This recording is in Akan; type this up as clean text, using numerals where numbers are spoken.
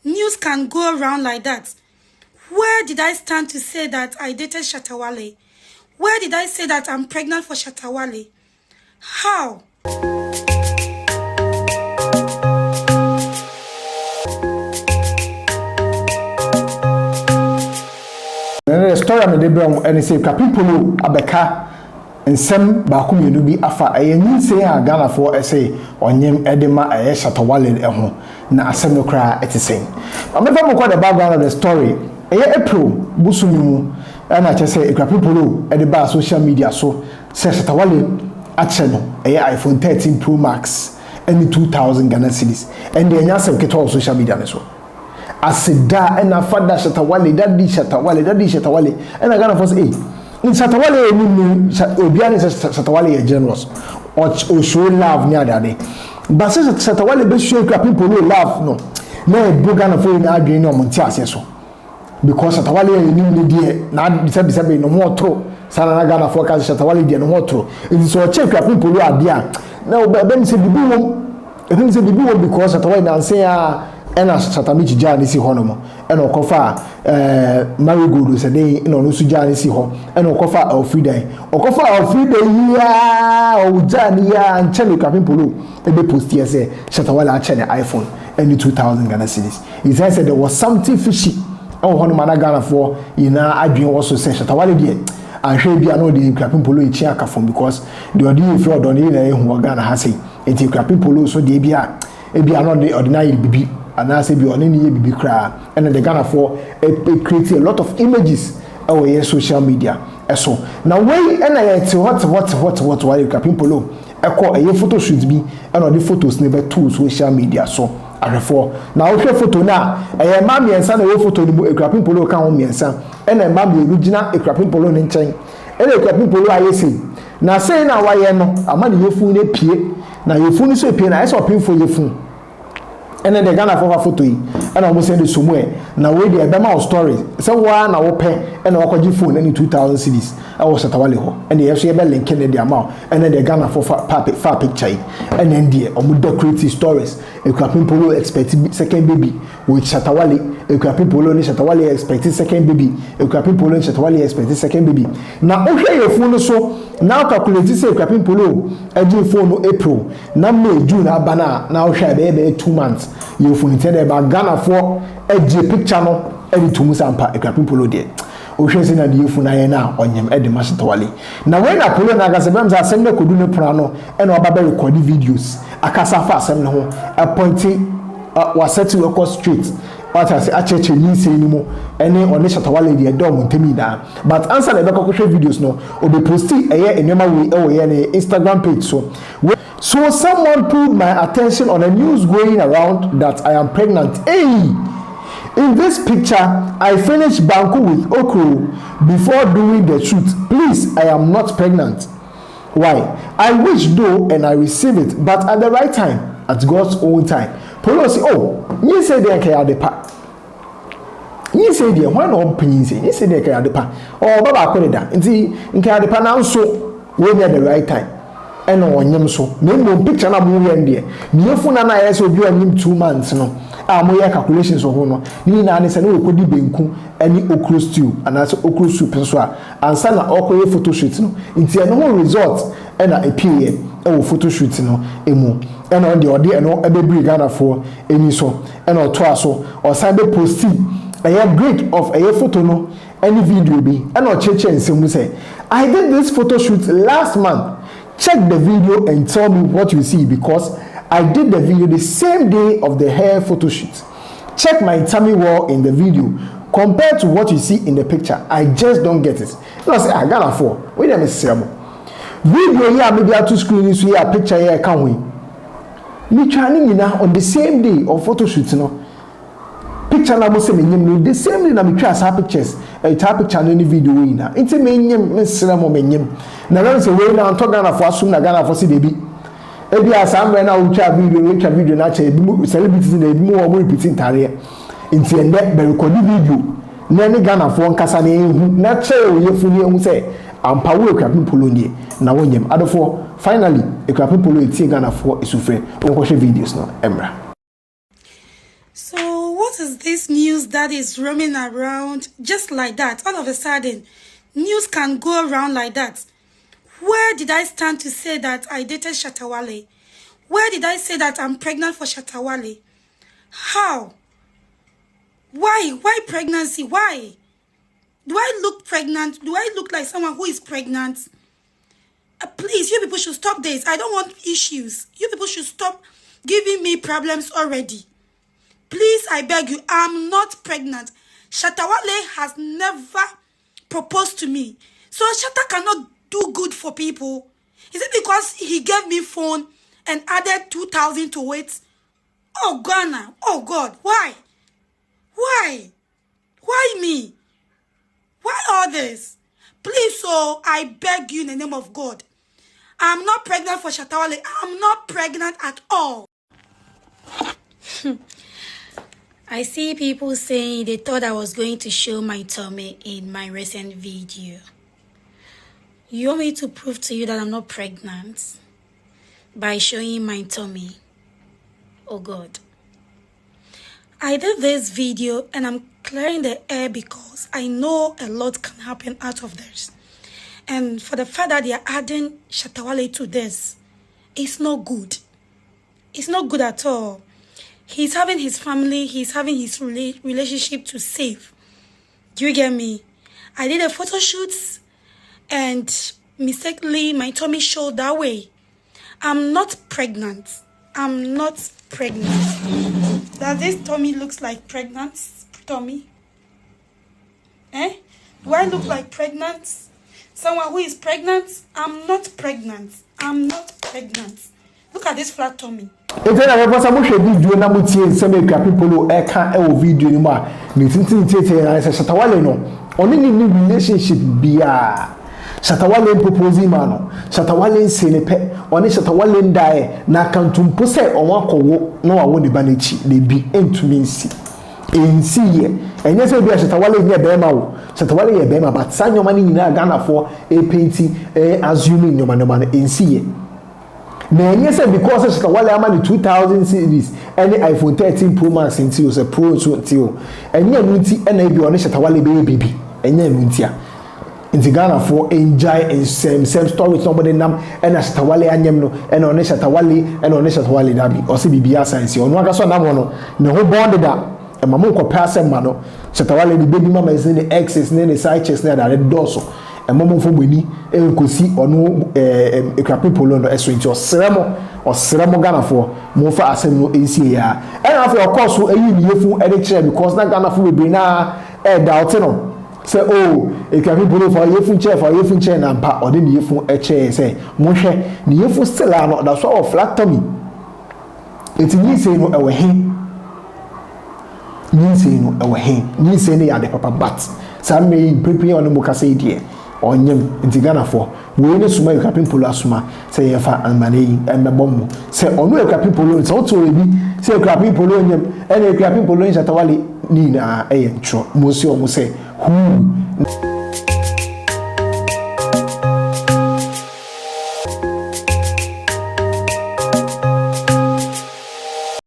News can go around like that. Where did I stand to say that I dated Shatta Wale? Where did I say that I'm pregnant for Shatta Wale? How? The story I'm in and say Akuapem Poloo abeka nsem ba ku mienu bi afa ayenyin say Ghana for say onyem edema Shatta Wale ho na asem no kra etisen. I'm never more the background of the story. April busumi mu na che say Akuapem Poloo edeba social media so say Shatta Wale ache no iPhone 13 Pro Max and 2000 Ghana cedis and the nyasem keto social media ne so asida and a father Shatta Wale daddy Shatta Wale and I gonna say in Shatta Wale ni obiane Shatta Wale generous or show love near daddy but say Shatta Wale be show Akuapem Poloo love no na e Ghana for na adwen no monti ase so because Shatta Wale ni die na bisa no more tro sana na Ghana for cause Shatta Wale die no more tro it so check Akuapem Poloo adia na be say bibi won because Shatta Wale na say ena satamichi jani si hono ena okofa marigold se dey ina no su jani si ho ena okofa alfriday ya o jani ya nchele Akuapem Poloo ebe post here say Shatta Wale ache ne iPhone any 2000 Ghana cedis it said there was something fishy and hono mana Ghana for ina adwen also say Shatta Wale dey ahwe bia no dey Akuapem Poloo echi aka from because the odi if you don na ehu Ghana ha say enti Akuapem Poloo so dey bia no dey ordinary bibi and I say be on any baby cry and the Ghana for create a lot of images on social media. So now when I what Akuapem Poloo call a photo shoot be and all the photos never to social media so I for now okay photo now a mammy and son a photo Akuapem Poloo can home and son and a mammy original Akuapem Poloo in chain and Akuapem Poloo I say now say now why no among your phone a pie now your phone is a pin I saw pin for your phone. And then the Ghana for photo and almost send it somewhere. Now we the Bema story. So one I pay and I could phone any 2000 cedis. I was at Wale ho and the FCA link in the amount and then the Ghana for far picture and then the decorative stories. Akuapem Poloo expected second baby with Shatta Wale. Akuapem Poloo and Shatta Wale expected second baby. Akuapem Poloo and Shatta Wale expected second baby. Now okay your phone so now calculate say Akuapem Poloo edge phone no April now May June abana now share be 2 months. You phone intended about Ghana for edge picture no every 2 months ampa Akuapem Poloo there. Ohwese na de phone na na onyem ede Shatta Wale. Now when Poloo na gasebem za asem na kodu ne pra no e na oba be record videos akasa fa asem ne ho appointing was set to record street what I say acheche ni say ni mo ene one Shatta Wale de do mo ntemi da but answer na be kokoshe videos no obi posti eye enema we e we ne Instagram page so someone pulled my attention on a news going around that I am pregnant. Hey, in this picture I finished banku with okro before doing the shoot. Please, I am not pregnant. Why? I wish though and I receive it but at the right time, at God's own time. Poloo say, oh, you say they can the pa. You say they why not pin say? You say they can the pa. Oh, baba akweda. Nti nka the pa now so when at the right time. And on yam so. No picture na mu here there. Me phone na yes obi anyim 2 months no. Mo ya calculations of no. Ni na ne say no okodi benku any okro stew and also okro soup so a ansa na okoye photo shoot no. Nti no result and a appear e photo shoot no emu. And on the audio and all every Ghana for any so and or twaso or cyber posting a great of a photo no any video be and or cheche and say I did this photo shoot last month. Check the video and tell me what you see because I did the video the same day of the hair photo shoot. Check my tummy wall in the video compared to what you see in the picture. I just don't get it. No, say I Ghana for wait a minute video here maybe I to screen this here picture here can we me trying on the same day of photo shoot no picture na mo se menyem the same day na me twa sa pictures type picture no ni video we na enti menyem me sere mo menyem na na se we na to Ghana for asum na Ghana for se debi ebi asam na wo twa video na che ebi celebrities na ebi mo wo repeat tare enti ende be record video na ni Ghana for nkasa na ehu na che wo yefuni ehu se ampa wo Akuapem Poloo nie na wonyem adofo finally Akuapem Poloo etie Ghana for isufre wo ko videos no emra. So what What is this news that is roaming around just like that? All of a sudden, news can go around like that. Where did I stand to say that I dated Shatta Wale? Where did I say that I'm pregnant for Shatta Wale? How? Why? Why pregnancy? Why? Do I look pregnant? Do I look like someone who is pregnant? Please, you people should stop this. I don't want issues. You people should stop giving me problems already. Please, I beg you, I'm not pregnant. Shatta Wale has never proposed to me. So Shatta cannot do good for people. Is it because he gave me phone and added 2,000 to it? Oh, Ghana. Oh, God. Why? Why? Why me? Why all this? Please, so I beg you in the name of God. I'm not pregnant for Shatta Wale. I'm not pregnant at all. I see people saying they thought I was going to show my tummy in my recent video. You want me to prove to you that I'm not pregnant by showing my tummy? Oh God. I did this video and I'm clearing the air because I know a lot can happen out of this. And for the fact that they are adding Shatta Wale to this, it's not good. It's not good at all. He's having his family, he's having his relationship to save. Do you get me? I did a photo shoot and mistakenly my tummy showed that way. I'm not pregnant. I'm not pregnant. Does this tummy looks like pregnant tummy? Eh? Do I look like pregnant? Someone who is pregnant? I'm not pregnant. I'm not pregnant. Look at this flat tummy. If I ever some video na mutie nsem Akuapem Poloo e ka e wo video ni mu a me tintin tete na say Shatta Wale no oni ni relationship bia Shatta Wale proposing man no Shatta Wale say ne pe oni Shatta Wale ndai na kantumpo say onwa kowo na wa wo ne ba na chi na bi entumi nsi ensi ye enye say bia Shatta Wale nye be ma wo Shatta Wale ye be ma but sanyoma ni nyina Ghana for e painting assuming nyoma no ensi ye na yes because Shatta Wale ama 2000 series any iPhone 13 Pro Max until was a Pro so until enya nunti na bi one Shatta Wale be baby enya nunti a inti Ghana for enjoy and same story somebody nam na Shatta Wale anyem no na one Shatta Wale da bi o se bibia science ono aka so nam no ne ho bond da e mama ko pass ma no Shatta Wale the baby mama is in the exes ne side chest na da doso emom fo boni enkosi ono Akuapem Poloo no eso nti osremo Ghana fo mo fa asem no ensie ya na fa course eyi ni yefu e de kire because na Ghana fo be na doubt no say oh Akuapem Poloo for yefu chair na mpa ode ni yefu e chair say mo hwe ni yefu still no da so of flat tummy eti ni say no ewe he ni say no ewe he ni say ne ya de papa but some me prepare on mo ka say die onyem nti Ghana for we ne suma Akuapem Poloo asuma say ye fa amane yi emebom say onu Akuapem Poloo so to ebi say Akuapem Poloo onyem ene Akuapem Poloo Shatta Wale ni na eye ntro mo si o mo say hu